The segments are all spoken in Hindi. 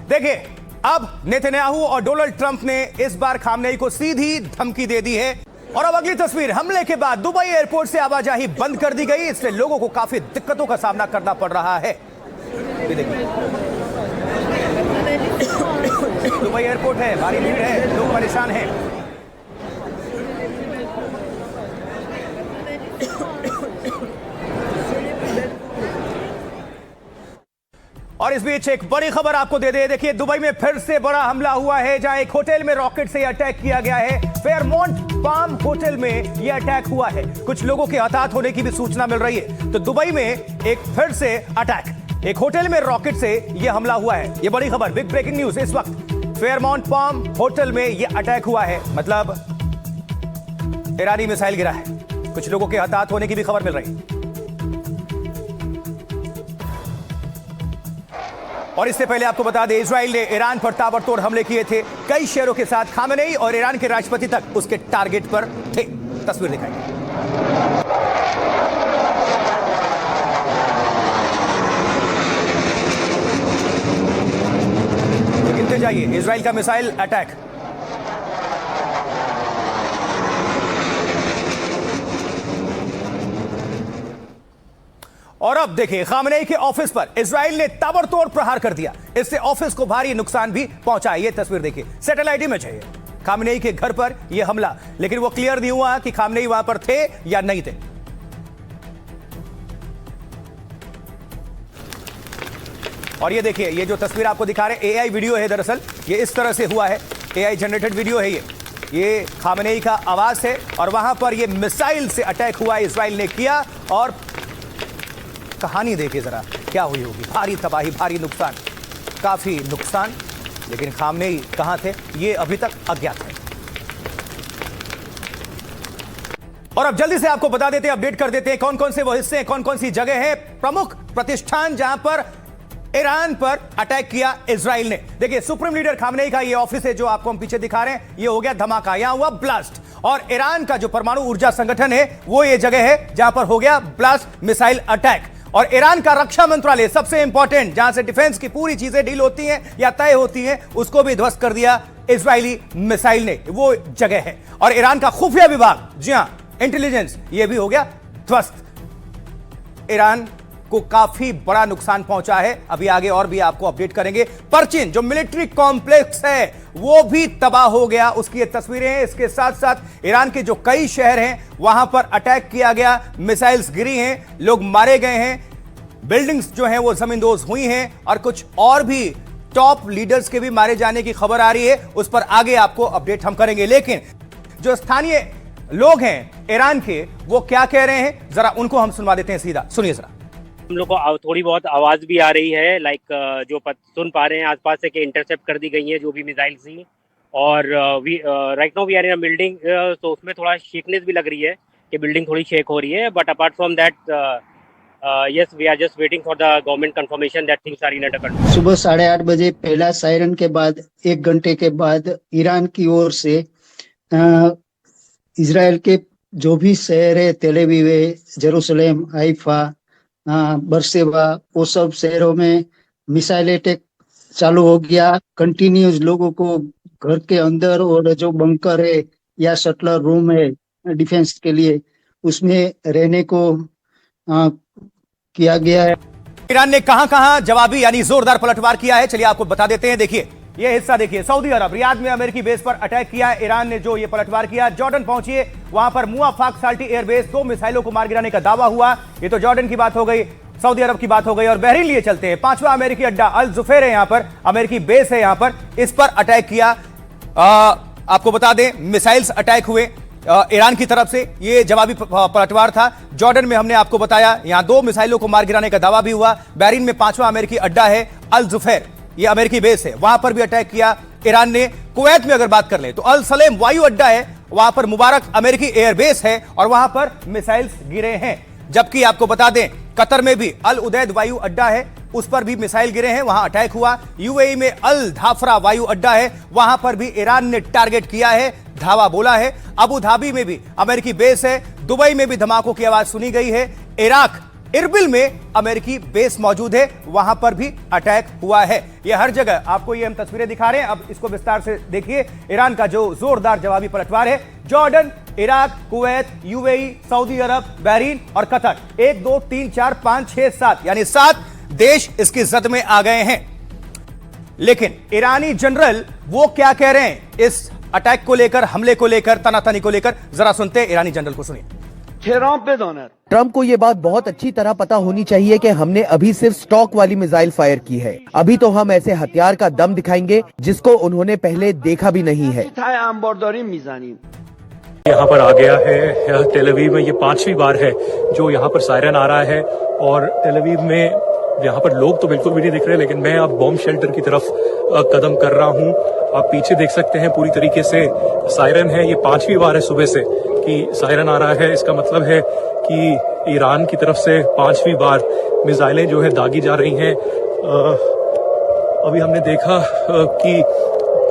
देखिए, अब नेतन्याहू और डोनाल्ड ट्रंप ने इस बार खामनेई को सीधी धमकी दे दी है। और अब अगली तस्वीर, हमले के बाद दुबई एयरपोर्ट से आवाजाही बंद कर दी गई। इससे लोगों को काफी दिक्कतों का सामना करना पड़ रहा है। दुबई एयरपोर्ट है, भारी भीड़ है, लोग परेशान हैं। और इस बीच एक बड़ी खबर आपको दे दे। देखिए, दुबई में फिर से बड़ा हमला हुआ है, जहां एक होटल में रॉकेट से अटैक किया गया है। फेयरमोंट पाम होटल में यह अटैक हुआ है। कुछ लोगों के हताहत होने की भी सूचना मिल रही है। तो दुबई में एक फिर से अटैक, एक होटल में रॉकेट से यह हमला हुआ है। यह बड़ी खबर, बिग ब्रेकिंग न्यूज इस वक्त। फेयरमोंट पाम होटल में यह अटैक हुआ है, मतलब ईरानी मिसाइल गिरा है। कुछ लोगों के हताहत होने की भी खबर मिल रही है। और इससे पहले आपको बता दें, इजराइल ने ईरान पर ताबड़तोड़ हमले किए थे। कई शहरों के साथ खामेनेई और ईरान के राष्ट्रपति तक उसके टारगेट पर थे। तस्वीर दिखाएंगे। गिनते जाइए इजराइल का मिसाइल अटैक। और अब देखिए, खामेनेई के ऑफिस पर इजराइल ने ताबड़तोड़ प्रहार कर दिया। इससे ऑफिस को भारी नुकसान भी पहुंचा। ये तस्वीर देखिए, सैटेलाइट इमेज है ये खामेनेई के घर पर यह हमला, लेकिन वो क्लियर नहीं हुआ कि खामेनेई वहां पर थे या नहीं थे। और ये देखिए, ये जो तस्वीर आपको दिखा रहे हैं, एआई वीडियो है। दरअसल ये इस तरह से हुआ है, एआई जनरेटेड वीडियो है ये खामेनेई का आवाज है। और वहां पर ये मिसाइल से अटैक हुआ, इजराइल ने किया। और कहानी देखिए जरा, क्या हुई होगी। भारी तबाही, भारी नुकसान, काफी नुकसान। लेकिन खामनेई कहां थे, ये अभी तक अज्ञात है। और अब जल्दी से आपको बता देते हैं, अपडेट कर देते हैं, कौन कौन से वो हिस्से हैं, कौन कौन सी जगह है, प्रमुख प्रतिष्ठान जहां पर ईरान पर अटैक किया इजराइल ने। देखिए, सुप्रीम लीडर खामनेई का ये ऑफिस है, जो आपको हम पीछे दिखा रहे हैं। ये हो गया धमाका, यहां हुआ ब्लास्ट। और ईरान का जो परमाणु ऊर्जा संगठन है, वो ये जगह है जहां पर हो गया ब्लास्ट, मिसाइल अटैक। और ईरान का रक्षा मंत्रालय, सबसे इंपॉर्टेंट, जहां से डिफेंस की पूरी चीजें डील होती हैं या तय होती हैं, उसको भी ध्वस्त कर दिया इजरायली मिसाइल ने। वो जगह है। और ईरान का खुफिया विभाग, जी हां, इंटेलिजेंस, ये भी हो गया ध्वस्त। ईरान को काफी बड़ा नुकसान पहुंचा है। अभी आगे और भी आपको अपडेट करेंगे। परचिन जो मिलिट्री कॉम्प्लेक्स है, वो भी तबाह हो गया, उसकी ये तस्वीरें हैं। इसके साथ साथ ईरान के जो कई शहर हैं, वहां पर अटैक किया गया, मिसाइल्स गिरी हैं, लोग मारे गए हैं, बिल्डिंग्स जो हैं वो जमींदोज हुई हैं। और कुछ और भी टॉप लीडर्स के भी मारे जाने की खबर आ रही है। उस पर आगे आपको अपडेट हम करेंगे। लेकिन जो स्थानीय लोग हैं ईरान के, वो क्या कह रहे हैं, जरा उनको हम सुनवा देते हैं सीधा। सुनिए जरा। हम लोग को थोड़ी बहुत आवाज़ भी आ रही है, लाइक जो सुन पा रहे हैं आसपास से कि इंटरसेप्ट कर दी गई है जो भी मिसाइल थी। और right now we are in a building, तो उसमें थोड़ा शेकनेस भी लग रही है कि बिल्डिंग थोड़ी शेक हो रही है। But apart from that, yes, we are just waiting for the government confirmation that things are in under control. सुबह 8:30 बजे पहला सायरन के बाद 1 घंटे के बाद ईरान की ओर से इजराइल के जो भी शहर है, तेल अवीव है, जेरूसलम, हाइफा, बरसेबा, वो सब शहरों में मिसाइल अटैक चालू हो गया। कंटिन्यूस लोगों को घर के अंदर और जो बंकर है या शटलर रूम है डिफेंस के लिए, उसमें रहने को किया गया है। ईरान ने कहां-कहां जवाबी यानी जोरदार पलटवार किया है, चलिए आपको बता देते हैं। देखिए, ये हिस्सा देखिए, सऊदी अरब रियाद में अमेरिकी बेस पर अटैक किया ईरान ने, जो ये पलटवार किया। जॉर्डन पहुंचिए, वहां पर मुआफाक साल्टी एयरबेस, 2 मिसाइलों को मार गिराने का दावा हुआ। ये तो जॉर्डन की बात हो गई, सऊदी अरब की बात हो गई। और बहरीन लिए चलते हैं। 5वां अमेरिकी अड्डा अल जुफैर है, यहां पर अमेरिकी बेस है, यहां पर इस पर अटैक किया। आपको बता दें, मिसाइल्स अटैक हुए ईरान की तरफ से, ये जवाबी पलटवार था। जॉर्डन में हमने आपको बताया, यहां 2 मिसाइलों को मार गिराने का दावा भी हुआ। बहरीन में 5वां अमेरिकी अड्डा है अल जुफैर, ये अमेरिकी बेस है, वहां पर भी अटैक किया ईरान ने। कुवैत में अगर बात कर ले तो अल सलेम वायु अड्डा है, वहां पर मुबारक अमेरिकी एयरबेस है और वहां पर मिसाइल्स गिरे हैं। जबकि आपको बता दें, कतर में भी अल उदैद वायु अड्डा है, उस पर भी मिसाइल गिरे हैं, वहां अटैक हुआ। यूएई में अल धाफरा वायु अड्डा है, वहां पर भी ईरान ने टारगेट किया है, धावा बोला है। अबू धाबी में भी अमेरिकी बेस है, दुबई में भी धमाकों की आवाज सुनी गई है। इराक इरबिल में अमेरिकी बेस मौजूद है, वहां पर भी अटैक हुआ है। यह हर जगह आपको ये हम तस्वीरें दिखा रहे हैं। अब इसको विस्तार से देखिए। ईरान का जो जोरदार जवाबी पलटवार है, Jordan, Iraq, Kuwait, UAE, Saudi Arab, Bahrain और कतर, 1 2 3 4 5 6 7 यानी 7 देश इसकी जद में आ गए हैं। लेकिन ईरानी जनरल वो क्या कह रहे हैं इस अटैक को लेकर, हमले को लेकर, तनातनी को लेकर, जरा सुनते हैं ईरानी जनरल को। सुनिए। ट्रंप को ये बात बहुत अच्छी तरह पता होनी चाहिए कि हमने अभी सिर्फ स्टॉक वाली मिसाइल फायर की है। अभी तो हम ऐसे हथियार का दम दिखाएंगे जिसको उन्होंने पहले देखा भी नहीं है। यहाँ पर आ गया है तेल अवीव में। ये 5वीं बार है जो यहाँ पर सायरन आ रहा है और तेल अवीव में यहाँ पर लोग तो बिल्कुल भी नहीं दिख रहे, लेकिन मैं अब बॉम्ब शेल्टर की तरफ कदम कर रहा हूँ। आप पीछे देख सकते हैं पूरी तरीके से सायरन है। ये 5वीं बार है सुबह से कि सायरन आ रहा है। इसका मतलब है कि ईरान की तरफ से 5वीं बार मिसाइलें जो है दागी जा रही हैं। अभी हमने देखा कि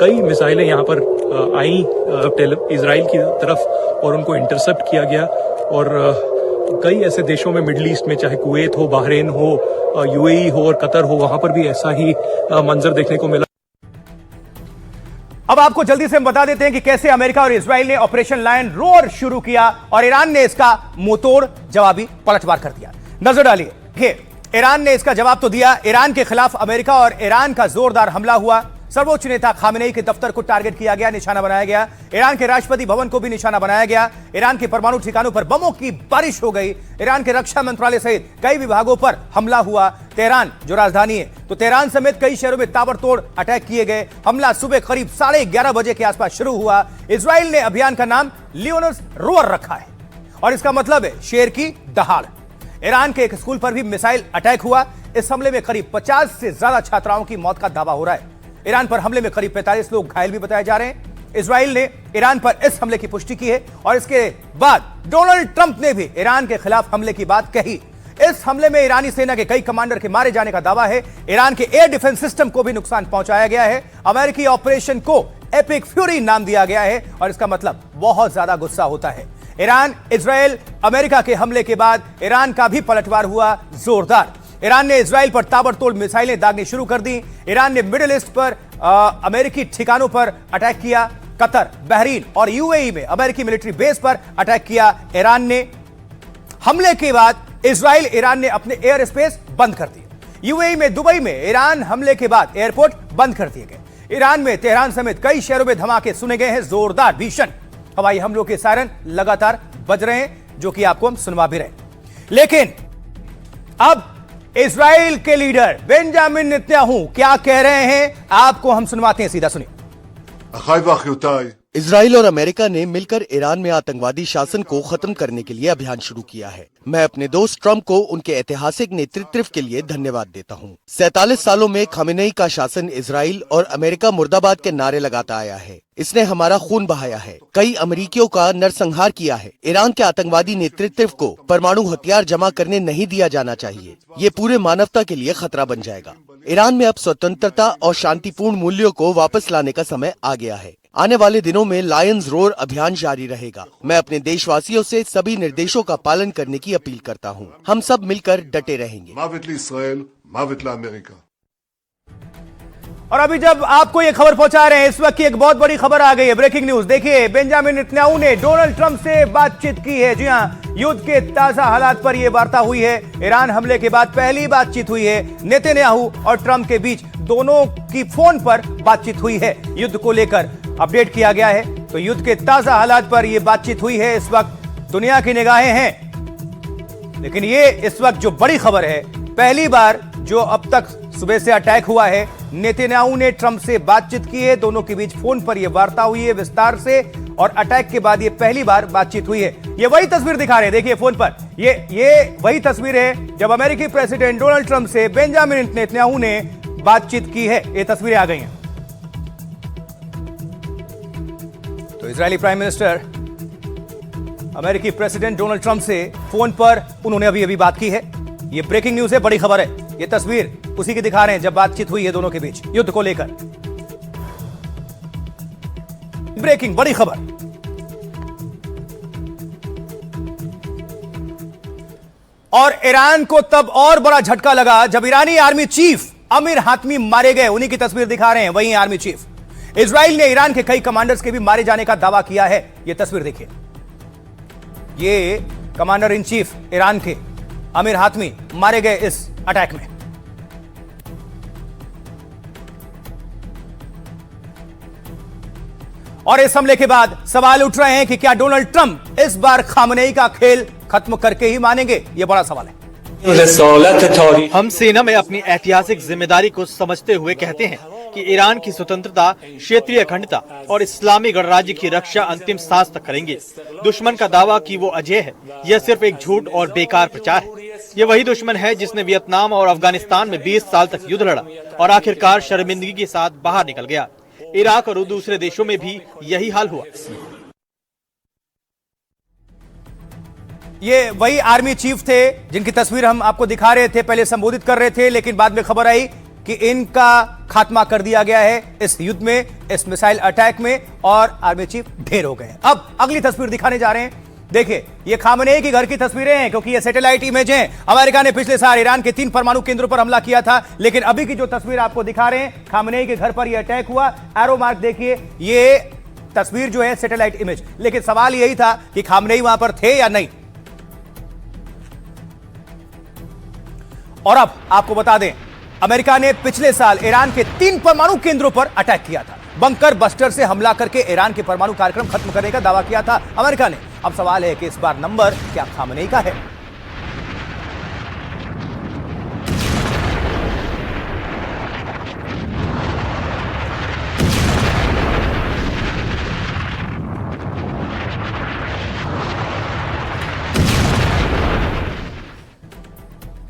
कई मिसाइलें यहाँ पर आई इजराइल की तरफ और उनको इंटरसेप्ट किया गया। और कई ऐसे देशों में, मिडिल ईस्ट में, चाहे कुवैत हो, बहरीन हो, यूएई हो और कतर हो, वहां पर भी ऐसा ही मंजर देखने को मिला। अब आपको जल्दी से हम बता देते हैं कि कैसे अमेरिका और इजराइल ने ऑपरेशन लायन रोर शुरू किया और ईरान ने इसका मुंहतोड़ जवाबी पलटवार कर दिया। नजर डालिए। ईरान ने इसका जवाब तो दिया। ईरान के खिलाफ अमेरिका और ईरान का जोरदार हमला हुआ। सर्वोच्च नेता खामेनेई के दफ्तर को टारगेट किया गया, निशाना बनाया गया। ईरान के राष्ट्रपति भवन को भी निशाना बनाया गया। ईरान के परमाणु ठिकानों पर बमों की बारिश हो गई। ईरान के रक्षा मंत्रालय सहित कई विभागों पर हमला हुआ। तेहरान जो राजधानी है, तो तेहरान समेत कई शहरों में ताबड़तोड़ अटैक किए गए। हमला सुबह करीब 11:30 बजे के आसपास शुरू हुआ। इजराइल ने अभियान का नाम लियोनस रोअर रखा है और इसका मतलब है शेर की दहाड़। ईरान के एक स्कूल पर भी मिसाइल अटैक हुआ। इस हमले में करीब 50 से ज्यादा छात्राओं की मौत का दावा हो रहा है। ईरान पर हमले में करीब 45 लोग घायल भी बताए जा रहे हैं। इजराइल ने ईरान पर इस हमले की पुष्टि की है और इसके बाद डोनाल्ड ट्रंप ने भी ईरान के खिलाफ हमले की बात कही। इस हमले में ईरानी सेना के कई कमांडर के मारे जाने का दावा है। ईरान के एयर डिफेंस सिस्टम को भी नुकसान पहुंचाया गया है। अमेरिकी ऑपरेशन को एपिक फ्यूरी नाम दिया गया है और इसका मतलब बहुत ज्यादा गुस्सा होता है। ईरान, इजराइल, अमेरिका के हमले के बाद ईरान का भी पलटवार हुआ जोरदार। ईरान ने इजराइल पर ताबड़तोड़ मिसाइलें दागनी शुरू कर दी। ईरान ने मिडिल ईस्ट पर अमेरिकी ठिकानों पर अटैक किया। कतर, बहरीन और यूएई में अमेरिकी मिलिट्री बेस पर अटैक किया ईरान ने। हमले के बाद इजराइल, ईरान ने अपने एयर स्पेस बंद कर दिए। यूएई में, दुबई में ईरान हमले के बाद एयरपोर्ट बंद कर दिए गए। ईरान में तेहरान समेत कई शहरों में धमाके सुने गए हैं। जोरदार भीषण हवाई हमलों के सायरन लगातार बज रहे हैं, जो कि आपको हम सुनवा भी रहे। लेकिन अब इजराइल के लीडर बेंजामिन नेतन्याहू क्या कह रहे हैं, आपको हम सुनवाते हैं, सीधा सुनिए। इजराइल और अमेरिका ने मिलकर ईरान में आतंकवादी शासन को खत्म करने के लिए अभियान शुरू किया है। मैं अपने दोस्त ट्रंप को उनके ऐतिहासिक नेतृत्व के लिए धन्यवाद देता हूं। 47 सालों में खामेनेई का शासन इजराइल और अमेरिका मुर्दाबाद के नारे लगाता आया है। इसने हमारा खून बहाया है, कई अमेरिकियों का नरसंहार किया है। ईरान के आतंकवादी नेतृत्व को परमाणु हथियार जमा करने नहीं दिया जाना चाहिए। ये पूरे मानवता के लिए खतरा बन जाएगा। ईरान में अब स्वतंत्रता और शांतिपूर्ण मूल्यों को वापस लाने का समय आ गया है। आने वाले दिनों में लायंस रोर अभियान जारी रहेगा। मैं अपने देशवासियों से सभी निर्देशों का पालन करने की अपील करता हूं। हम सब मिलकर डटे रहेंगे। और अभी जब आपको ये खबर पहुंचा रहे हैं, इस वक्त की एक बहुत बड़ी खबर आ गई है, ब्रेकिंग न्यूज। देखिए, बेंजामिन नेतन्याहू ने डोनाल्ड ट्रंप से बातचीत की है। जी हां, युद्ध के ताजा हालात पर यह वार्ता हुई है। ईरान हमले के बाद पहली बातचीत हुई है। नेतन्याहू और ट्रंप के बीच दोनों की फोन पर बातचीत हुई है। युद्ध को लेकर अपडेट किया गया है। तो युद्ध के ताजा हालात पर यह बातचीत हुई है। इस वक्त दुनिया की निगाहें हैं। लेकिन ये इस वक्त जो बड़ी खबर है, पहली बार जो अब तक सुबह से अटैक हुआ है, नेतन्याहू ने ट्रंप से बातचीत की है। दोनों के बीच फोन पर यह वार्ता हुई है विस्तार से, और अटैक के बाद यह पहली बार बातचीत हुई है। ये वही तस्वीर दिखा रहे हैं, देखिए फोन पर। ये वही तस्वीर है जब अमेरिकी प्रेसिडेंट डोनाल्ड ट्रंप से बेंजामिन नेतन्याहू ने बातचीत की है। ये तस्वीरें आ गई हैं। तो इजरायली प्राइम मिनिस्टर अमेरिकी प्रेसिडेंट डोनाल्ड ट्रंप से फोन पर उन्होंने अभी बात की है। ये ब्रेकिंग न्यूज है, बड़ी खबर है। ये तस्वीर उसी की दिखा रहे हैं जब बातचीत हुई है दोनों के बीच युद्ध को लेकर। ब्रेकिंग, बड़ी खबर। और ईरान को तब और बड़ा झटका लगा जब ईरानी आर्मी चीफ अमीर हातमी मारे गए। उन्हीं की तस्वीर दिखा रहे हैं वही आर्मी चीफ। इजराइल ने ईरान के कई कमांडर्स के भी मारे जाने का दावा किया है। यह तस्वीर देखिए, ये कमांडर इन चीफ ईरान के अमीर हातमी मारे गए इस अटैक में। और इस हमले के बाद सवाल उठ रहे हैं कि क्या डोनाल्ड ट्रंप इस बार खामनेई का खेल खत्म करके ही मानेंगे? यह बड़ा सवाल है। हम सेना में अपनी ऐतिहासिक जिम्मेदारी को समझते हुए कहते हैं कि ईरान की स्वतंत्रता, क्षेत्रीय अखंडता और इस्लामी गणराज्य की रक्षा अंतिम सांस तक करेंगे। दुश्मन का दावा कि वो अजय है, यह सिर्फ एक झूठ और बेकार प्रचार है। ये वही दुश्मन है जिसने वियतनाम और अफगानिस्तान में 20 साल तक युद्ध लड़ा और आखिरकार शर्मिंदगी के साथ बाहर निकल गया। इराक और दूसरे देशों में भी यही हाल हुआ। ये वही आर्मी चीफ थे जिनकी तस्वीर हम आपको दिखा रहे थे, पहले संबोधित कर रहे थे, लेकिन बाद में खबर आई कि इनका खात्मा कर दिया गया है इस युद्ध में, इस मिसाइल अटैक में, और आर्मी चीफ ढेर हो गए। अब अगली तस्वीर दिखाने जा रहे हैं। देखिए, ये खामनेई की घर की तस्वीरें हैं क्योंकि ये सैटेलाइट इमेज हैं। अमेरिका ने पिछले साल ईरान के 3 परमाणु केंद्रों पर हमला किया था, लेकिन अभी की जो तस्वीर आपको दिखा रहे हैं, खामनेई के घर पर यह अटैक हुआ। एरो मार्क देखिए, ये तस्वीर जो है सैटेलाइट इमेज। लेकिन सवाल यही था कि खामनेई वहां पर थे या नहीं। और अब आपको बता दें, अमेरिका ने पिछले साल ईरान के 3 परमाणु केंद्रों पर अटैक किया था। बंकर बस्टर से हमला करके ईरान के परमाणु कार्यक्रम खत्म करने का दावा किया था अमेरिका ने। अब सवाल है कि इस बार नंबर क्या खामनेई का है?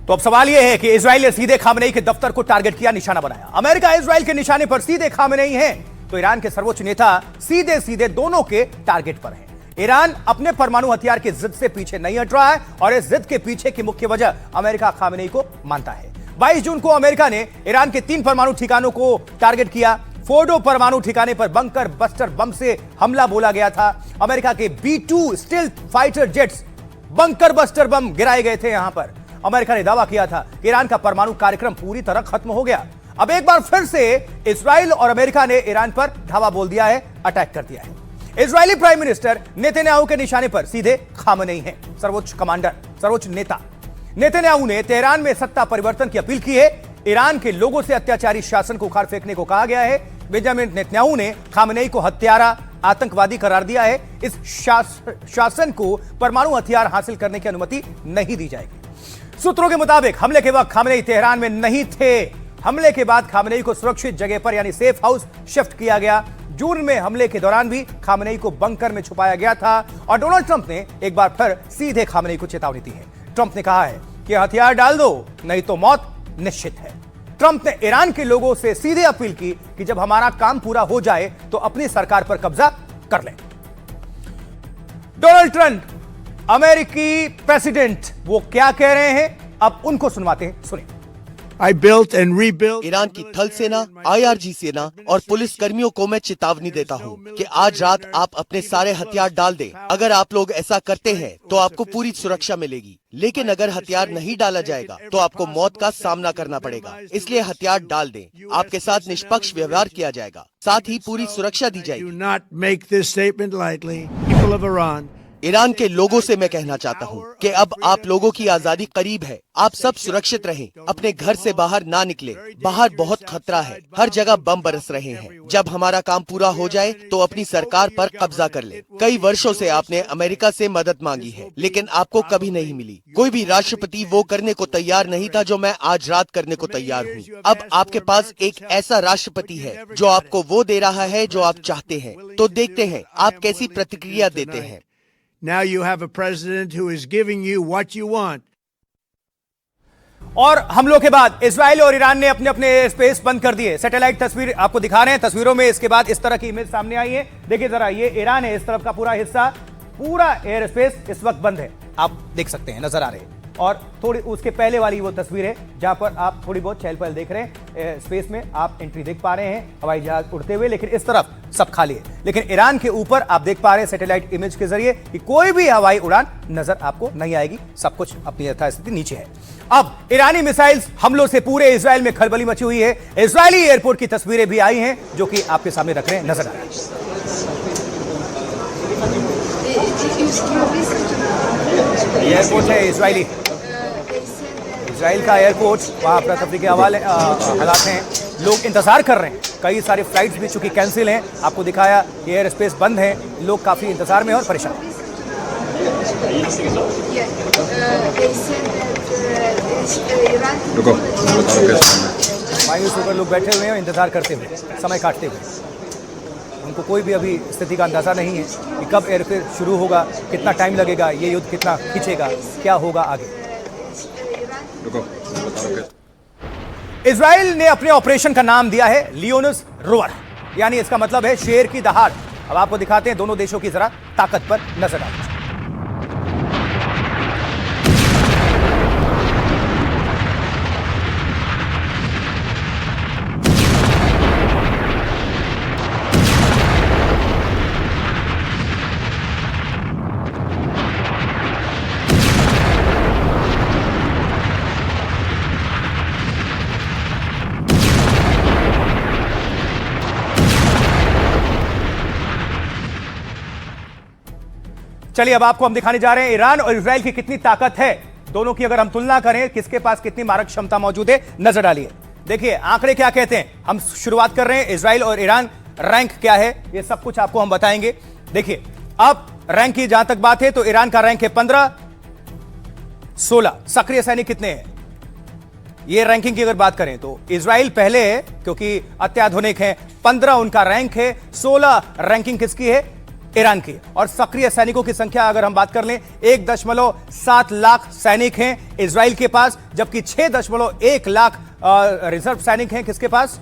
तो अब सवाल यह है कि इजराइल ने सीधे खामनेई के दफ्तर को टारगेट किया, निशाना बनाया। अमेरिका इजराइल के निशाने पर सीधे खामनेई है, तो ईरान के सर्वोच्च नेता सीधे सीधे दोनों के टारगेट पर हैं। ईरान अपने परमाणु हथियार की जिद से पीछे नहीं हट रहा है और इस जिद के पीछे की मुख्य वजह अमेरिका खामनेई को मानता है। 22 जून को अमेरिका ने ईरान के 3 परमाणु ठिकानों को टारगेट किया। फोर्डो परमाणु ठिकाने पर बंकर बस्टर बम से हमला बोला गया था। अमेरिका के B-2 stealth fighter jets bunker buster bomb गिराए गए थे। यहां पर अमेरिका ने दावा किया था कि ईरान का परमाणु कार्यक्रम पूरी तरह खत्म हो गया। अब एक बार फिर से इजराइल और अमेरिका ने ईरान पर धावा बोल दिया है, अटैक कर दिया है। इजरायली प्राइम मिनिस्टर नेतन्याहू के निशाने पर सीधे खामनेई है, सर्वोच्च कमांडर, सर्वोच्च नेता। नेतन्याहू ने तेहरान में सत्ता परिवर्तन की अपील की है। ईरान के लोगों से अत्याचारी शासन को उखाड़ फेंकने को कहा गया है। बेंजामिन नेतन्याहू ने खामनेई को हत्यारा, आतंकवादी करार दिया है। इस शासन को परमाणु हथियार हासिल करने की अनुमति नहीं दी जाएगी। सूत्रों के मुताबिक हमले के वक्त खामनेई तेहरान में नहीं थे। हमले के बाद खामनेई को सुरक्षित जगह पर यानी सेफ हाउस शिफ्ट किया गया। जून में हमले के दौरान भी खामनेई को बंकर में छुपाया गया था और डोनाल्ड ट्रंप ने एक बार फिर सीधे खामनेई को चेतावनी दी है। ट्रंप ने कहा है कि हथियार डाल दो नहीं तो मौत निश्चित है। ट्रंप ने ईरान के लोगों से सीधे अपील की कि जब हमारा काम पूरा हो जाए तो अपनी सरकार पर कब्जा कर लें। डोनाल्ड ट्रंप, अमेरिकी प्रेसिडेंट, वो क्या कह रहे हैं, अब उनको सुनवाते हैं, सुनिए। I built and rebuilt. Iran की थल सेना, IRG सेना और पुलिस कर्मियों को मैं चेतावनी देता हूं कि आज रात आप अपने सारे हथियार डाल दें। अगर आप लोग ऐसा करते हैं तो आपको पूरी सुरक्षा मिलेगी, लेकिन अगर हथियार नहीं डाला जाएगा तो आपको मौत का सामना करना पड़ेगा। इसलिए हथियार डाल दें, आपके साथ निष्पक्ष व्यवहार किया जाएगा, साथ ही पूरी सुरक्षा दी Do जाएगी। not make this statement lightly. People of Iran. Iran के लोगों से मैं कहना चाहता हूं कि अब आप लोगों की आजादी करीब है। आप सब सुरक्षित रहें, अपने घर से बाहर ना निकलें। बाहर बहुत खतरा है, हर जगह बम बरस रहे हैं। जब हमारा काम पूरा हो जाए तो अपनी सरकार पर कब्जा कर लें। कई वर्षों से आपने अमेरिका से मदद मांगी है, लेकिन आपको कभी नहीं मिली। कोई भी राष्ट्रपति वो करने को तैयार नहीं था जो मैं आज रात करने को तैयार हूँ। अब आपके पास एक ऐसा राष्ट्रपति है जो आपको वो दे रहा है जो आप चाहते हैं। तो देखते हैं आप कैसी प्रतिक्रिया देते हैं। Now you have a president who is giving you what you want. और हमलों के बाद इजराइल और ईरान ने अपने अपने स्पेस बंद कर दिए। सैटेलाइट तस्वीर आपको दिखा रहे हैं। तस्वीरों में इसके बाद इस तरह की इमेज सामने आई है। देखिए जरा, ये ईरान है, इस तरफ का पूरा हिस्सा, पूरा एयर स्पेस इस वक्त बंद है। आप देख सकते हैं, नजर आ रहे हैं। और थोड़ी उसके पहले वाली वो तस्वीर है जहां पर आप थोड़ी बहुत चहल पहल देख रहे हैं। स्पेस में आप एंट्री देख पा रहे हैं, हवाई जहाज उड़ते हुए, लेकिन इस तरफ सब खाली है। लेकिन ईरान के ऊपर आप देख पा रहे हैं सैटेलाइट इमेज के जरिए कि कोई भी हवाई उड़ान नजर आपको नहीं आएगी, सब कुछ अपनी यथास्थिति नीचे है। अब ईरानी मिसाइल्स हमलों से पूरे इजराइल में खलबली मची हुई है। इजरायली एयरपोर्ट की तस्वीरें भी आई हैं जो कि आपके सामने रख रहे हैं, नजर आ रहे हैं। एयरपोर्ट है इजरायली, इजराइल का एयरपोर्ट, वहां पर तफरी के हालात हैं, लोग इंतजार कर रहे हैं। कई सारी फ्लाइट्स भी चूंकि कैंसिल हैं, आपको दिखाया कि एयर स्पेस बंद है, लोग काफी इंतजार में और परेशान। मायूस होकर लोग बैठे हुए हैं इंतजार करते हुए, समय काटते हुए। उनको कोई भी अभी स्थिति का अंदाजा नहीं है कि कब एयरफेयर शुरू होगा, कितना टाइम लगेगा, ये युद्ध कितना खींचेगा, क्या होगा आगे। इजराइल ने अपने ऑपरेशन का नाम दिया है लियोनस रोअर, यानी इसका मतलब है शेर की दहाड़। अब आपको दिखाते हैं दोनों देशों की जरा ताकत पर नजर डालते हैं। चलिए अब आपको हम दिखाने जा रहे हैं ईरान और इजराइल की कितनी ताकत है, दोनों की अगर हम तुलना करें, किसके पास कितनी मारक क्षमता मौजूद है, नजर डालिए। देखिए आंकड़े क्या कहते हैं। हम शुरुआत कर रहे हैं इजराइल और ईरान, रैंक क्या है ये सब कुछ आपको हम बताएंगे। देखिए अब रैंक की जहां तक बात है तो ईरान का रैंक है 15, 16 सक्रिय सैनिक कितने हैं, ये रैंकिंग की अगर बात करें तो इजराइल पहले है क्योंकि अत्याधुनिक है, 15 उनका रैंक है, 16 रैंकिंग किसकी है, ईरान की। और सक्रिय सैनिकों की संख्या अगर हम बात कर लें 1.7 लाख सैनिक हैं इजराइल के पास, जबकि 6.1 लाख रिजर्व सैनिक हैं किसके पास,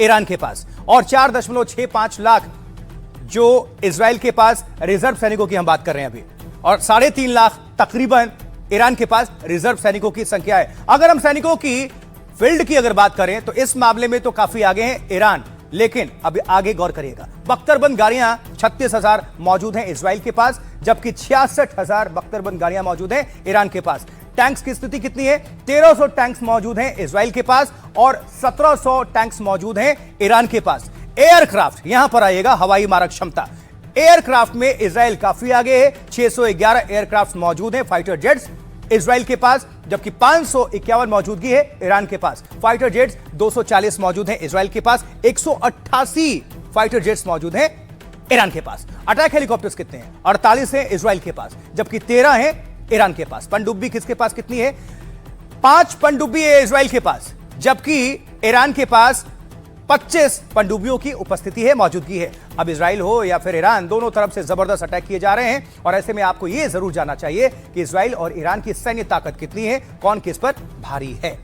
ईरान के पास। और 4.65 लाख जो इजराइल के पास रिजर्व सैनिकों की हम बात कर रहे हैं अभी, और 3.5 लाख तकरीबन ईरान के पास रिजर्व सैनिकों की संख्या है। अगर हम सैनिकों की फील्ड की अगर बात करें तो इस मामले में तो काफी आगे हैं ईरान, लेकिन अभी आगे गौर करिएगा, बख्तरबंद गाड़ियां 36,000 मौजूद हैं इजराइल के पास, जबकि 66,000 बख्तरबंद गाड़ियां मौजूद हैं ईरान के पास। टैंक्स की स्थिति कितनी है, 1300 टैंक्स मौजूद हैं इजराइल के पास और 1700 टैंक्स मौजूद हैं ईरान के पास। एयरक्राफ्ट यहां पर आएगा, हवाई मारक क्षमता, एयरक्राफ्ट में इजराइल काफी आगे है, 611 एयरक्राफ्ट मौजूद हैं फाइटर जेट्स इजराइल के पास, जबकि 551 मौजूदगी है ईरान के पास। फाइटर जेट्स 240 मौजूद हैं इजराइल के पास, 188 फाइटर जेट्स मौजूद हैं ईरान के पास। अटैक हेलीकॉप्टर्स कितने हैं, 48 हैं इजराइल के पास, जबकि 13 हैं ईरान के पास। पनडुब्बी किसके पास कितनी है, 5 पनडुब्बी है इजराइल के पास, जबकि ईरान के पास 25 पनडुब्बियों की उपस्थिति है, मौजूदगी है। अब इजराइल हो या फिर ईरान, दोनों तरफ से जबरदस्त अटैक किए जा रहे हैं, और ऐसे में आपको यह जरूर जानना चाहिए कि इजराइल और ईरान की सैन्य ताकत कितनी है, कौन किस पर भारी है।